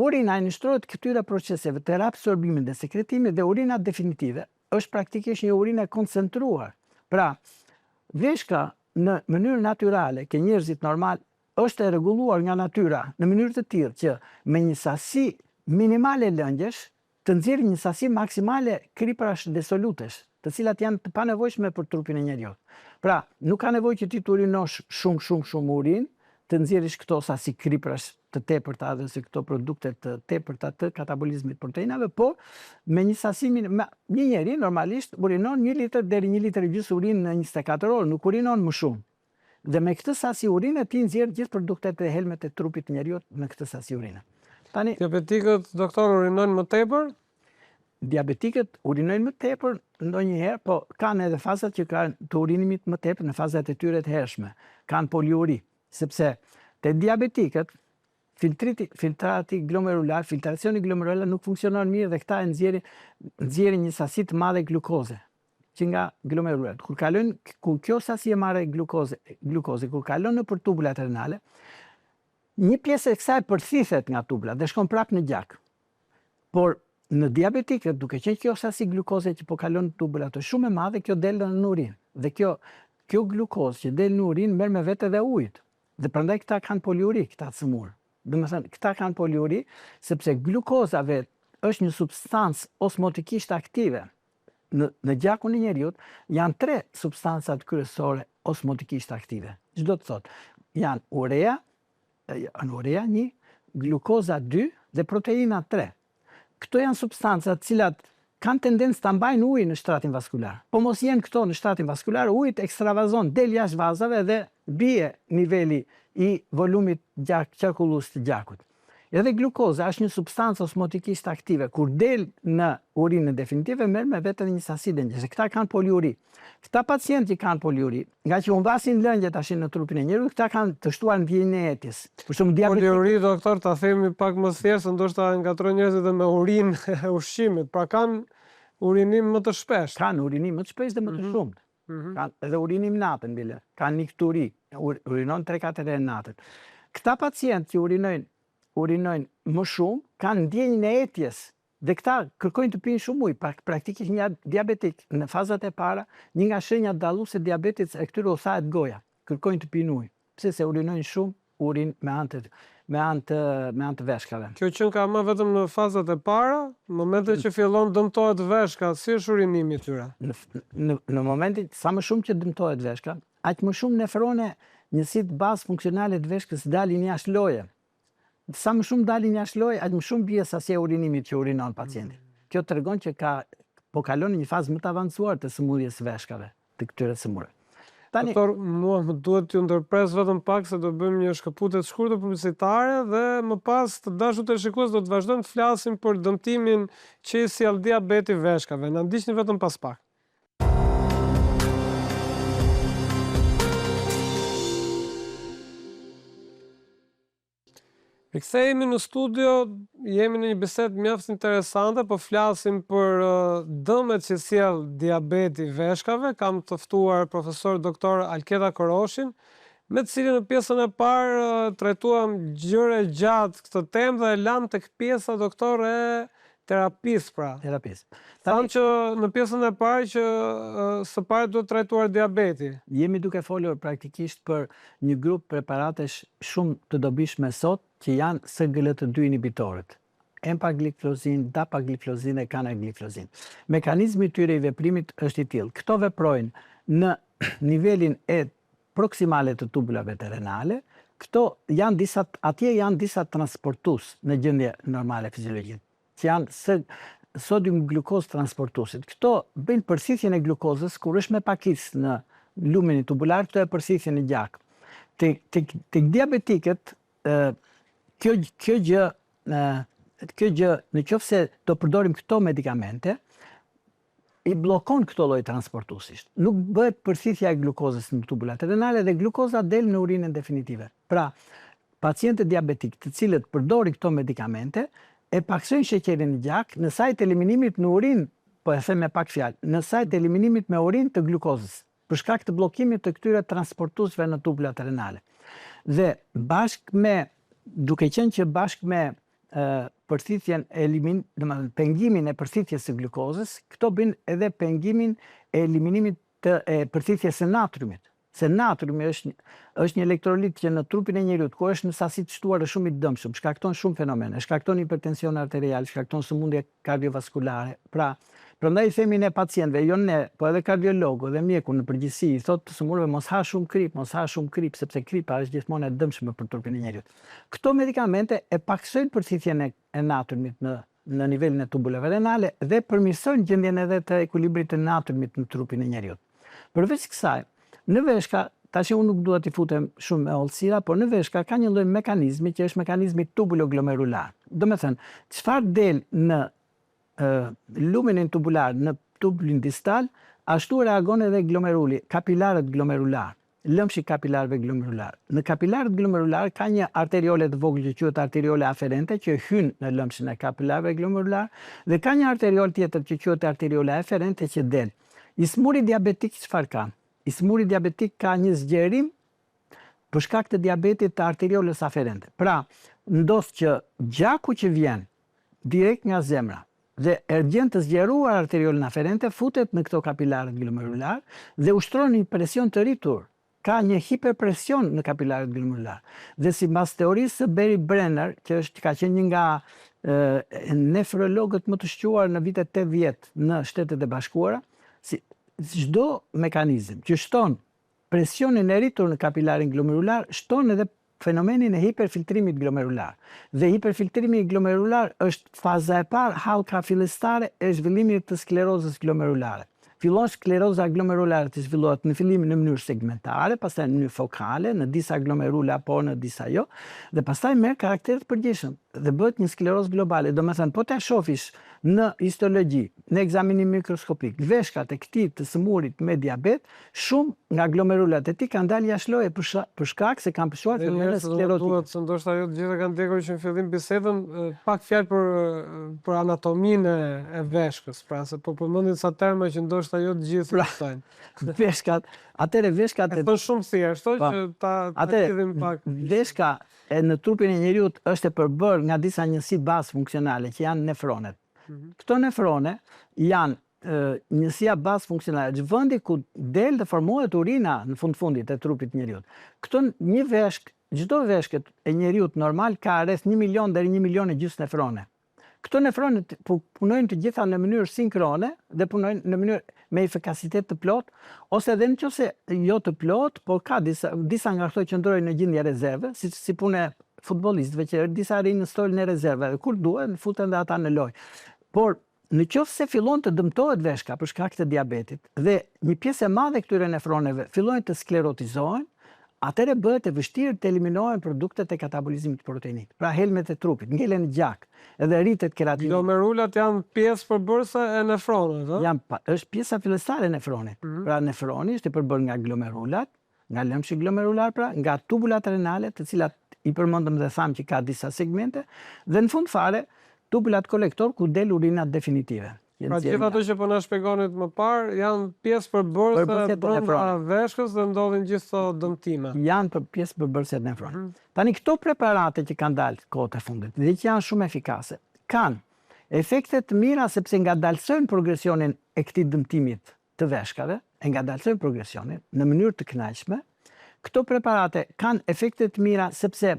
urina i nështrohet këtyre proceseve të reabsorbimit dhe sekretimit dhe urina definitive është praktikisht një urinë e koncentruar. Pra, veshka në mënyrë natyrale, ke njerëzit normal, është e rregulluar nga natyra në mënyrë të tillë që me një sasi minimale lëngjesh të nxjerrë një sasi maksimale kriprash dhe solutesh, të cilat janë të panevojshme për trupin e njeriut. Pra, nuk ka nevojë që ti të urinosh shumë urinë, të nxjerrësh këto sasi kriprash të tepërta dhe se këto produkte të tepërta të katabolizmit proteinave, por me një sasi një njeri normalisht urinon 1 litër deri 1 litër e gjysmë urinë në 24 orë, nuk urinon më shumë. Dhe me këtë sasi urine ti nxjerr gjithë produktet e helmet e trupit të njeriut në këtë sasi urine. Tani, diabetikët, doktor, urinojnë më tepër? Diabetikët urinojnë më tepër ndonjëherë, po kanë edhe fazat që kanë të urinimit më tepër në fazat e tyre të hershme. Kanë poliuri, sepse te diabetikët filtrati glomerular, filtracioni glomerular nuk funksionon mirë dhe këta nxjerrin një sasi të madhe glukoze që nga glomerular. Kur kjo sasi e madhe glukoze, kur kalon nëpër tubulat renale, një pjesë e kësaj përthithet nga tubulat dhe shkon prapë në gjak. Por në diabetikët, duke qenë kjo sasi glukoze që po kalon në tubulat është shumë e madhe, kjo del në urinë. Dhe kjo glukozë që del në urinë merr me vete dhe ujit. Dhe prandaj këta kanë poliuri, këta të sëmurë. Domethënë, këta kanë poliuri sepse glukoza vetë është një substancë osmotikisht aktive. Në gjakun e njeriut janë 3 substancat kryesore osmotikisht aktive. Ç'do të thotë? Janë urea 1, glukoza 2 dhe proteina 3. Këto janë substancat cilat kanë tendencë ta mbajnë ujin në shtratin vaskular. Po mos jenë këto në shtratin vaskular, uji ekstravazon, del jashtë vazave dhe bie niveli i volumit qarkullues të gjakut. Edhe glukoza është një substancë osmotikisht aktive. Kur del në urinën definitive, merr me vete një sasi lëngjesh. Këta kanë poliuri. Këta pacientë që kanë poliuri, nga që humbasin lëngje tash në trupin e njeriut, këta kanë të shtuar ndjenjën e etjes. Për shembull, diabeti. Poliuri, doktor, ta themi pak më thjesht, ndoshta ngatrojnë njerëzit edhe me urinë e ushqimit. Pra kanë urinim më të shpesh. Kanë urinim më të shpesh dhe më të shumtë. Kanë edhe urinim natën bile. Kanë nikturi, urinon 3-4 herë natën. Këta pacientë që urinojnë më shumë, kanë ndjenjën e etjes. Dhe këta kërkojnë të pinë shumë ujë, praktikisht një diabetik në fazat e para, një nga shenjat dalluese diabetit e këtyre u thahet goja, kërkojnë të pinë ujë. Pse se urinojnë shumë urinë me anë të veshkave. Kjo që ka më vetëm në fazat e para, në momentin që fillon dëmtohet veshka, si është urinimi i tyre? Në momentin sa më shumë që dëmtohet veshka, aq më shumë nefrone, njësitë bazë funksionale të veshkës dalin jashtë loje. Sa më shumë dalin jashtë loje, aq më shumë bie sasia e urinimit që urinon pacienti. Kjo tregon që ka po kalon në një fazë më të avancuar të sëmundjes veshkave, të këtyre sëmurëve. Doktor, mua më duhet t'ju ndërpres vetëm pak se do bëjmë një shkëputje të shkurtër publicitare dhe më pas të dashur teleshikues do të vazhdojmë të flasim për dëmtimin që i sjell diabeti veshkave. Na ndiqni vetëm pas pak. Rikthehemi në studio, jemi në një bisedë mjaft interesante, po flasim për dëmet që sjell diabeti veshkave. Kam të ftuar profesor doktor Alketa Koroshin, me të cilin në pjesën e parë trajtuam gjëre gjatë këtë temë dhe lam tek pjesa doktor e terapisë pra. Terapisë. Thamë që në pjesën e parë që së pari duhet trajtuar diabeti. Jemi duke folur praktikisht për një grup preparatesh shumë të dobishme sot që janë SGLT2 inhibitorët. Empagliflozin, dapagliflozin e canagliflozin. Mekanizmi i tyre i veprimit është i tillë. Këto veprojnë në nivelin e proksimale të tubulave të renale. Atje janë disa transportues në gjendje normale fiziologjike, që janë sodium glukoz transportuesit. Këto bëjnë përsithjen e glukozës kur është me pakicë në lumenin tubular, këto e përsithjen e gjak. Tek diabetikët, kjo gjë, në qoftë se do përdorim këto medikamente, i bllokon këto lloj transportuesish. Nuk bëhet përsithja e glukozës në tubulat renale dhe glukoza del në urinën definitive. Pra, pacientët diabetik të cilët përdorin këto medikamente e paksojnë sheqerin në gjak në sajt eliminimit në urinë, po e them me pak fjalë, në sajt eliminimit me urinë të glukozës, për shkak të bllokimit të këtyre transportuesve në tubulat renale. Dhe duke qenë që bashkë me pengimin e përthithjes së glukozës, këto bëjnë edhe pengimin e eliminimit të përthithjes së natriumit. Se natriumi është një elektrolit që në trupin e njeriut, ku është në sasi të shtuar shumë i dëmshëm, shkakton shumë fenomene, shkakton hipertension arterial, shkakton sëmundje kardiovaskulare. Prandaj i themi ne pacientëve, jo ne, po edhe kardiologu dhe mjeku në përgjithësi, i thotë të sëmurëve mos ha shumë krip, sepse kripa është gjithmonë e dëmshme për trupin e njeriut. Këto medikamente e paksojnë përthithjen e natriumit në nivelin e tubulave renale dhe përmirësojnë gjendjen edhe të ekuilibrit të natriumit në trupin e njeriut. Përveç kësaj, në veshka, tash unë nuk duhet t'i futem shumë me hollësira, por në veshka ka një lloj mekanizmi që është mekanizmi tubuloglomerular. Do me thënë, çfarë del në lumenin tubular, në tubulin distal, ashtu reagon edhe glomeruli, kapilarët glomerular, lëmshi kapilarëve glomerular. Në kapilarët glomerular ka një arteriole të vogël që quhet arteriole aferente që hyn në lëmshin e kapilarëve glomerular dhe ka një arteriol tjetër që quhet arteriole aferente që del. I smuri diabetik çfarë ka? I smuri diabetik ka një zgjerim për shkak të diabetit të arterioles aferente. Pra, ndodh që gjaku që vjen direkt nga zemra dhe ergjen të zgjeruar arteriolën aferente futet në këto kapilarët glomerular dhe ushtron një presion të rritur. Ka një hiperpresion në kapilarët glomerular. Dhe sipas teorisë së Barry Brenner, që ka qenë një nga nefrologët më të shquar në vitet 80 në Shtetet e Bashkuara, çdo mekanizëm që shton presionin e rritur në kapilarin glomerular, shton edhe fenomenin e hiperfiltrimit glomerular. Dhe hiperfiltrimi glomerular është faza e parë hallka fillestare e zhvillimit të sklerozës glomerulare. Fillon skleroza glomerulare të zhvillohet në fillim në mënyrë segmentare, pastaj në mënyrë fokale, në disa glomerula po në disa jo, dhe pastaj merr karakter të përgjithshëm dhe bëhet një sklerozë globale. Domethënë, po ta shofish në histologji, në ekzaminim mikroskopik, veshkat e këtij të sëmurit me diabet, shumë nga glomerulat e tij kanë dalë jashtë loje për shkak se kanë pasur fenomene sklerotike. Se ndoshta ajo të gjithë kanë ndjekur që në fillim bisedën pak fjalë për anatominë e veshkës, pra se po përmendin sa terma që ndoshta ajo të gjithë kuptojnë. Veshkat e thon shumë thjesht, që ta lidhim pak. Veshka në trupin e njeriut është e përbërë nga disa njësi bazë funksionale që janë nefronet. Këto nefrone janë njësia bazë funksionale, që vendi ku del dhe formohet urina në fundit e trupit njeriut. Çdo veshkë e njeriut normal ka rreth 1 milion deri 1,5 milion nefrone. Këto nefrone punojnë të gjitha në mënyrë sinkrone dhe punojnë në mënyrë me efikasitet të plot, ose edhe nëse jo të plot, por ka disa nga këto që ndrojnë në gjendje rezerve, si punë futbollistëve që disa rrinë në stolin e rezerve, dhe kur duhen futen dhe ata në lojë. Por në qoftë se fillon të dëmtohet veshka për shkak të diabetit dhe një pjesë e madhe këtyre nefroneve fillojnë të sklerotizohen, atëherë bëhet e vështirë të eliminohen produktet e katabolizmit proteinik. Pra helmet e trupit, ngelen në gjak, edhe rritet keratin. Glomerulat janë pjesë përbërëse e nefronit, është pjesa fillestare e nefronit. Pra nefroni është i përbërë nga glomerulat, nga lëmshi glomerular, pra nga tubulat renale, të cilat i përmendëm dhe thamë që ka disa segmente, dhe në fund fare tubulat kolektor ku del urinat definitive. Pra gjithë ato që po na shpjegonit më parë janë pjesë përbërëse brenda veshkës dhe ndodhin gjithë këto dëmtime. Janë pjesë përbërëse të nefronit. Tani këto preparate që kanë dalë kohët e fundit dhe që janë shumë efikase, kanë efekte të mira sepse ngadalsojnë progresionin e këtij dëmtimit të veshkave, e ngadalsojnë progresionin në mënyrë të kënaqshme. Këto preparate kanë efekte të mira sepse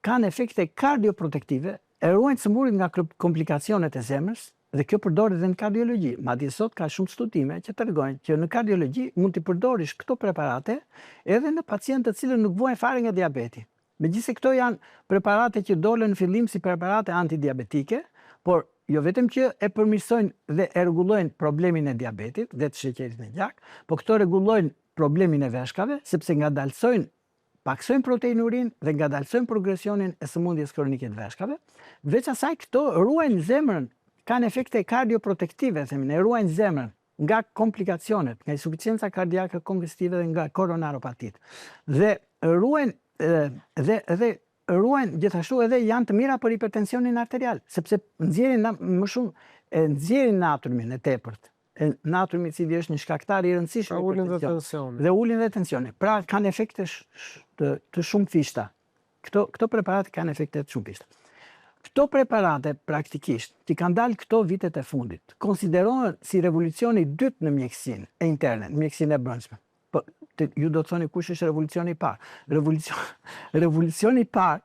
kanë efekte kardioprotektive, e ruajnë sëmurën nga komplikacionet e zemrës. Dhe kjo përdoret edhe në kardiologji. Madje sot ka shumë studime që tregojnë që në kardiologji mund të përdorish këto preparate edhe në pacientë të cilët nuk vojnë fare nga diabeti. Megjithëse këto janë preparate që dolën në fillim si preparate antidiabetike, por jo vetëm që e përmirësojnë dhe e rregullojnë problemin e diabetit dhe të sheqerit në gjak, por këto rregullojnë problemin e veshkave sepse paksojnë proteinurin dhe ngadalsojnë progresionin e sëmundjes kronike të veshkave. Veç asaj këto ruajnë zemrën, kanë efekte kardioprotektive, e ruajnë zemrën nga komplikacionet, nga insuficienca kardiake kongestive dhe nga koronaropatit. Dhe ruajnë gjithashtu edhe janë të mira për hipertensionin arterial, sepse nxjerrin më shumë nxjerrin natriumin e tepërt. Natriumi i cili është një shkaktar i rëndësishëm dhe ulin dhe tensionin. Pra kanë efekte të shumë fishta. Këto preparate kanë efekte të shumë fishta. Këto preparate praktikisht që kanë dalë këto vitet e fundit, konsiderohen si revolucioni i dytë në mjekësinë e interne, në mjekësinë e brendshme. Po ju do të thoni kush është revolucioni i parë? Revolucioni i parë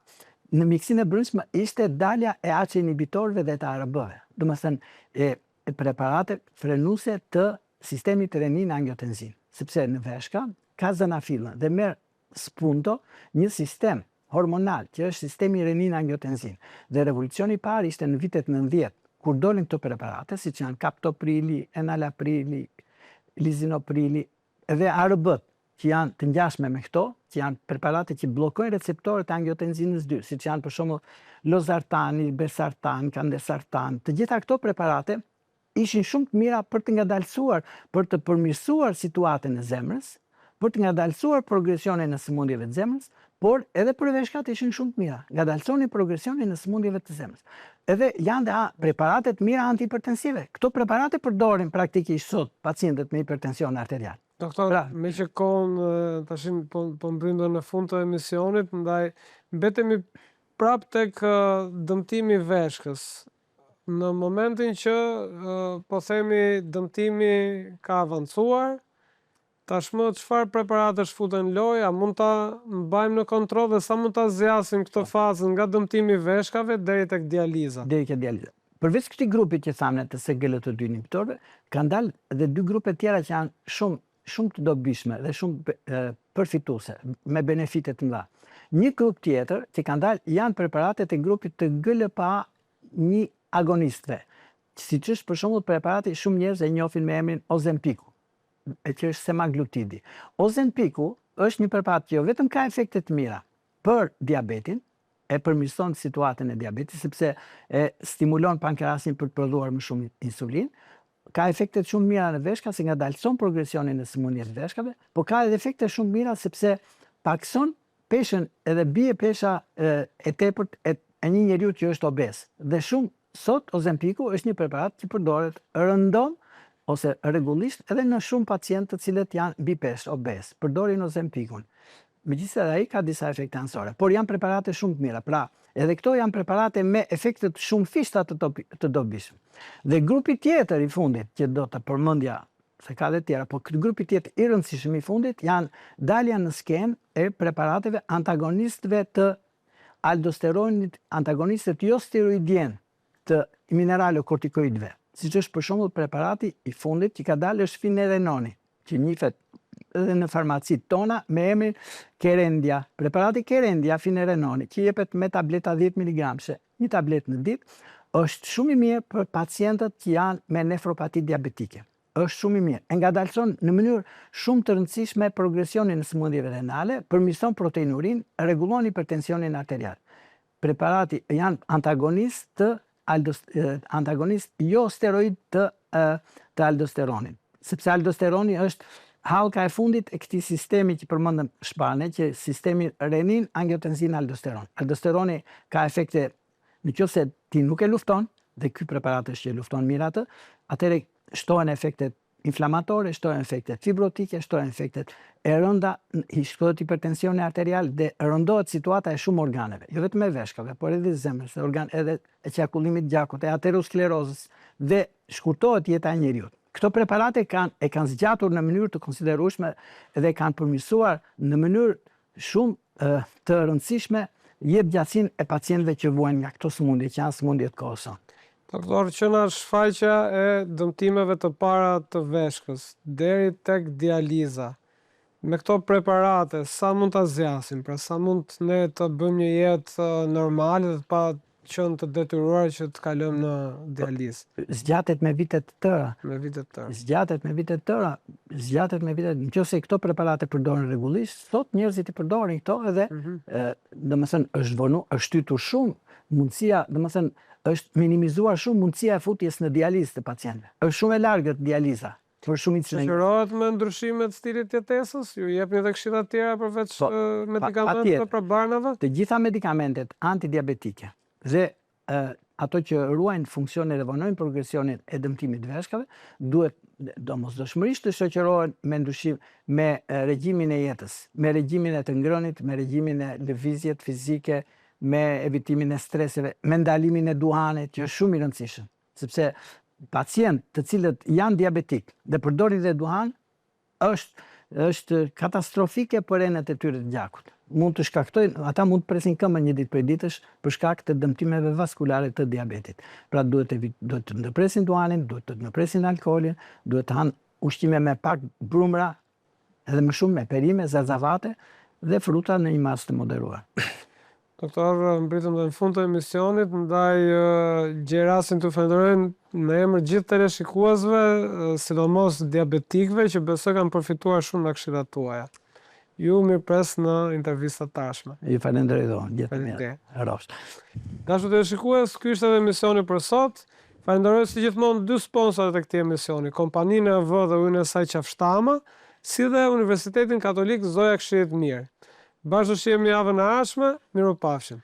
në mjekësinë e brendshme ishte dalja e ACE inhibitorëve dhe të ARB-ve. Domethënë preparate frenuese të sistemit renin-angiotenzin, sepse në veshka ka zanafillën dhe merr spunto një sistem hormonal, që është sistemi renin-angiotenzin. Dhe revolucioni i parë ishte në vitet 90, kur dolin këto preparate, siç janë kaptoprili, enalaprili, lizinoprili dhe ARB-t, që janë të ngjashme me këto, që janë preparate që bllokojnë receptorët e angiotenzinës 2, siç janë për shembull lozartani, besartan, kandesartan. Të gjitha këto preparate ishin shumë të mira për të ngadalësuar, për të përmirësuar situatën e zemrës, për të ngadalësuar progresionin e sëmundjeve të zemrës, por edhe për veshkat ishin shumë të mira. Ngadalësonin progresionin e sëmundjeve të zemrës. Edhe janë dhe preparate të mira antihipertensive. Këto preparate përdorin praktikisht sot pacientët me hipertension arterial. Doktor, me që kohën tashin po mbrindën në fund të emisionit, ndaj mbetemi prapë tek dëmtimi i veshkës. Në momentin që po themi dëmtimi ka avancuar, tashmë çfarë preparate shfuten lojë, a mund ta mbajmë në kontroll dhe sa mund ta zgjasim këtë fazë nga dëmtimi i veshkave deri tek dializa? Deri tek dializa. Përveç këtij grupi që thamë të SGLT2 inhibitorëve, kanë dalë edhe dy grupe tjera që janë shumë të dobishme dhe shumë përfituese, me benefite të mëdha. Një grup tjetër që kanë dalë janë preparatet e grupit të GLP-1 agonistëve, siç është për shembull preparati shumë njerëz e njohin me emrin Ozempiku, që është semaglutidi. Ozempiku është një preparat që jo vetëm ka efekte të mira për diabetin, e përmirëson situatën e diabetit, sepse e stimulon pankreasin për të prodhuar më shumë insulin, ka efekte shumë mira në veshka, se ngadalëson progresionin e sëmundjes të veshkave, por ka edhe efekte shumë mira sepse pakson peshën edhe bie pesha e tepërt e një njeriu që është obez. Dhe shumë sot Ozempiku është një preparat që përdoret rëndom ose rregullisht edhe në shumë pacientë të cilët janë mbi peshë, obez, përdorin Ozempikun. Megjithëse ai ka disa efekte anësore, por janë preparate shumë të mira. Pra, edhe këto janë preparate me efekte të shumë fishta të dobishme. Dhe grupi tjetër i fundit që do të përmendja, se ka dhe tjera, por këtë grupi tjetër i rëndësishëm i fundit janë dalja në skenë e preparateve antagonistëve të aldosteronit, antagonistët jo steroidien të mineralokortikoidëve. Siç është për shembull preparati i fundit që ka dalë është finerenoni, që njihet edhe në farmacitë tona me emrin Kerendia. Preparati Kerendia finerenoni, që jepet me tableta 10 mg, një tabletë në ditë, është shumë i mirë për pacientët që janë me nefropati diabetike. Është shumë i mirë. E ngadalëson në mënyrë shumë të rëndësishme progresionin e sëmundjeve renale, përmirëson proteinurin, rregullon hipertensionin arterial. Preparati janë antagonist jo steroid të aldosteronit. Sepse aldosteroni është hallka e fundit e këtij sistemi që përmendëm shpane, që sistemi renin, angiotensin, aldosteron. Aldosteroni ka efekte, nëse ti nuk e lufton, dhe ky preparat është që lufton mirë atë, atëherë shtohen efektet inflamatore, shtohen efektet fibrotike, shtohen efektet e rënda, shtohet hipertensioni arterial dhe rëndohet situata e shumë organeve, jo vetëm e veshkave, por edhe zemrës, edhe e qarkullimit gjakut, e aterosklerozës, dhe shkurtohet jeta e njeriut. Këto preparate e kanë zgjatur në mënyrë të konsiderueshme dhe kanë përmirësuar në mënyrë shumë të rëndësishme jetëgjatësinë e pacientëve që vuajnë nga këto sëmundje, që janë sëmundjet kohësore. Doktor, që nga shfaqja e dëmtimeve të para të veshkës, deri tek dializa, me këto preparate, sa mund të zgjasim, pra sa mund ne të bëjmë një jetë normale dhe pa qenë të detyruar që të kalojmë në dializë? Zgjatet me vitet të tëra. Me vitet të tëra. Zgjatet me vitet të tëra. Nëse këto preparate përdoren rregullisht, sot njerëzit i përdorin këto edhe, domethënë është shtytur shumë mundësia, domethënë është minimizuar shumë mundësia e futjes në dializë të pacientëve. Është shumë e largët dializa. Shoqërohet me ndryshimet stilit jetesës? Ju jepni edhe këshilla të tjera përveç medikamentet për barnave? Të gjitha medikamentet antidiabetike dhe ato që ruajnë funksionin e revonojnë progresionin e dëmtimit të veshkave, duhet domosdoshmërisht të shoqërohen me ndryshim me regjimin e jetës, me regjimin e të ngrënit, me regjimin e lëvizjet fizike, me evitimin e streseve, me ndalimin e duhanit, që është shumë i rëndësishëm. Sepse pacientë të cilët janë diabetik dhe përdorin dhe duhan, është katastrofike për enet e tyre të gjakut. Mund të shkaktojnë, ata mund të presin këmbën një ditë prej ditësh për shkak të dëmtimeve vaskulare të diabetit. Pra duhet të ndërpresin duhanin, duhet të ndërpresin alkoolin, duhet të hanë ushqime me pak brumra, edhe më shumë me perime, zarzavate dhe fruta në një masë të moderuar. Doktor, mbritëm dhe në fund të emisionit, ndaj gjerasin të falenderojmë në emër gjithë teleshikuesve, sidomos diabetikëve që besoj kanë përfituar shumë nga këshillat tuaja. Ju mirëpres në intervistat tashme. Ju falenderoj dhon, gjithë mirë. Dashur teleshikues, ky ishte edhe emisioni për sot. Falenderoj si gjithmonë dy sponsorët e këtij emisioni, kompaninë AV dhe ujin e saj qafshtama, si dhe Universitetin Katolik Zoja Këshillit Mirë. Bashkë do shihemi javën e ardhshme, mirupafshim.